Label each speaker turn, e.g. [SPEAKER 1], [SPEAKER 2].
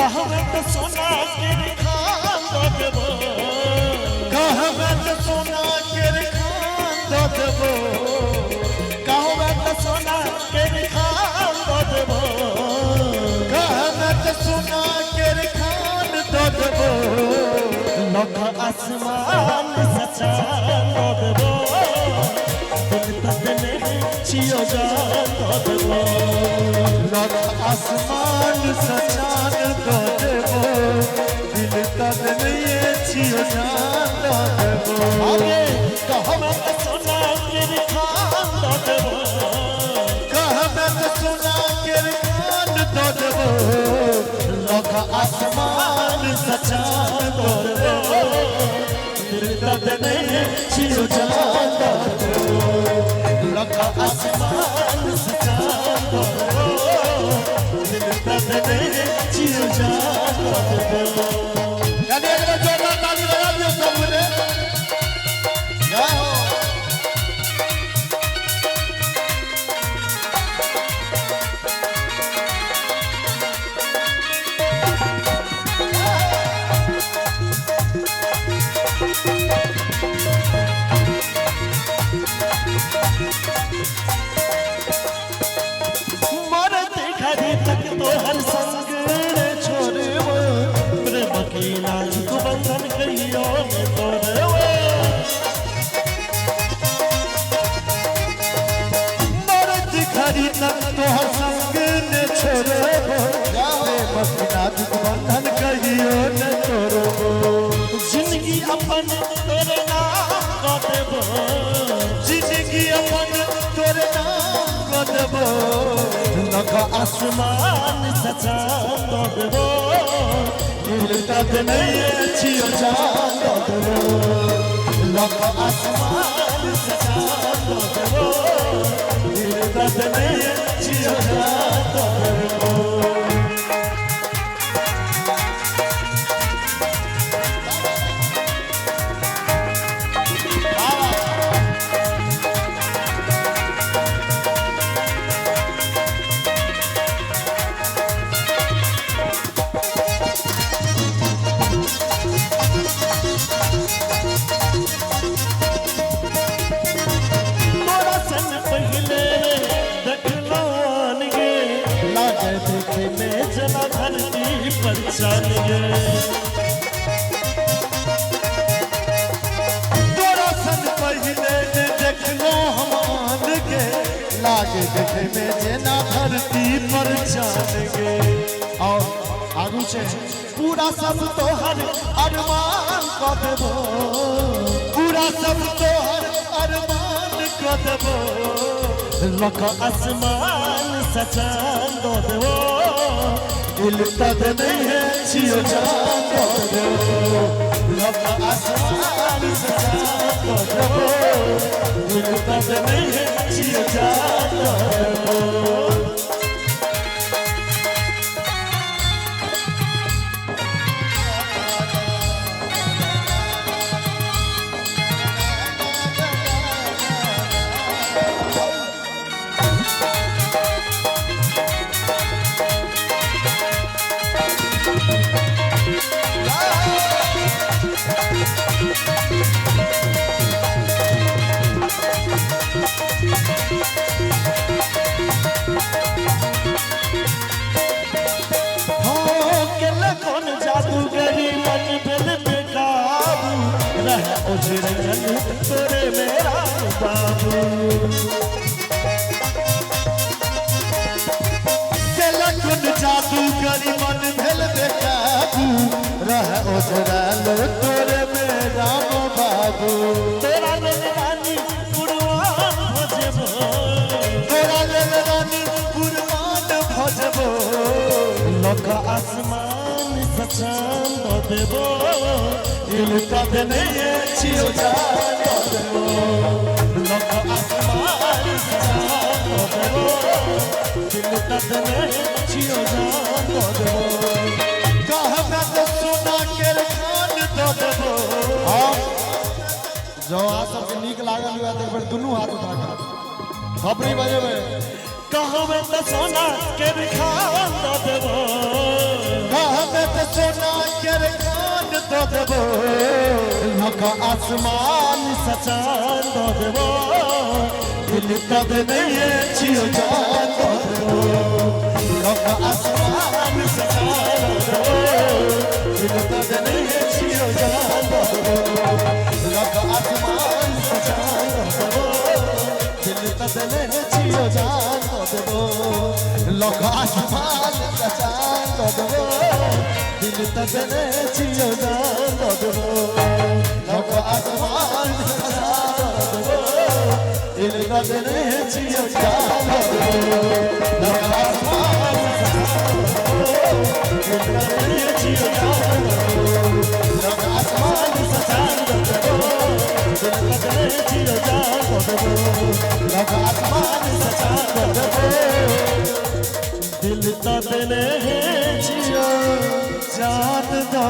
[SPEAKER 1] कहवे तो सोना के खान दो देबो
[SPEAKER 2] कहवे तो सोना के खान दो देबो
[SPEAKER 1] कहवे तो सोना के खान दो देबो
[SPEAKER 2] कहवे तो सोना के खान दो देबो
[SPEAKER 1] लख आसमान सचा दो देबो दिल तदने छियो जान दो देबो
[SPEAKER 2] लख आसमान सचान दो देबो दिल तदने छियो जान दो देबो
[SPEAKER 1] आगे कहवे तो सोना के खान दो देबो
[SPEAKER 2] कहवे तो सोना के खान दो देबो लख आसमान सचान दो देबो
[SPEAKER 1] दिल तदने छियो जान दो देबो
[SPEAKER 2] लख आसमान
[SPEAKER 1] सचान दो देबो दिल तदने छियो जान दो देबो
[SPEAKER 2] यानी अगर जोरदार ताली बजा दियो सब ने जय हो
[SPEAKER 1] मरते घड़ी तक तो हर संग छोड़बो प्रेम की नाजुक बंधन कहियो न तोड़बो
[SPEAKER 2] मरते घड़ी तक तो हर संग ने छोड़बो प्रेम की नाजुक बंधन कहियो न तोड़बो
[SPEAKER 1] जिंदगी अपन तोरे नाम को देबो
[SPEAKER 2] जिंदगी अपन तोरे नाम को देबो
[SPEAKER 1] लख आसमान सचा दो देबो दिल तक नहीं छियो जान दो देबो लख आसमान सचा दो देबो दिल तक नहीं छियो जान दो देबो तोरा सन पहले देखलो आनगे लागे देखे में जना धरती पर चल गे
[SPEAKER 2] तोरा सन पहले ने देखलो हम आन के लागे देखे में जेना धरती पर जान गे
[SPEAKER 1] और आगू से पूरा सब तोहर अरमान को देबो
[SPEAKER 2] पूरा सब तोहर अरमान को देबो
[SPEAKER 1] लख आसमान सचान दो देबो
[SPEAKER 2] दिल तद नहीं है
[SPEAKER 1] छियो जान दो देबो लख आसमान सचान दो देबो दिल तद नहीं है छियो जान दो देबो उजरन तोरे मेरा बाबू
[SPEAKER 2] केलकुन जादूगरी मन भेल बेकाबू रह उजरल तोरे मेरा बाबू
[SPEAKER 1] तोरा लेल रानी कुर्बान भजबो
[SPEAKER 2] तोरा लेल रानी कुर्बान भजबो
[SPEAKER 1] लख आसमान सचान दो देबो दिल तद नहीं छियो जान दो देबो लख आसमान सचान दो देबो दिल तद नहीं छियो जान दो देबो
[SPEAKER 2] कहबे तो सोना के खान दो देबो जो आ सबके नीक लागल हुआ तो एक बार दुनू हाथ उठा के खबरी बजेबे
[SPEAKER 1] कहबे तो सोना के खान दो देबो
[SPEAKER 2] कहबे तो सोना के कान दो देबो
[SPEAKER 1] लख आसमान सचान दो देबो दिल तब नहीं छियो जान दो देबो लख आसमान सचान दो देबो दिल तब नहीं छियो जान दो देबो लख आसमान सचान दो देबो दिल तब नहीं छियो जान दो देबो लख आसमान सचान दो देबो दिल तब नहीं छियो जान दो देबो लख आसमान सचान दो देबो दिल तब नहीं छियो जान दो देबो लख आसमान सचान दो देबो दिल तब नहीं छियो जान दो देबो लख आसमान सचान दो देबो दिल तब नहीं छियो जान दो देबो लख आसमान सचान दो देबो दिल तब नहीं छियो जान दो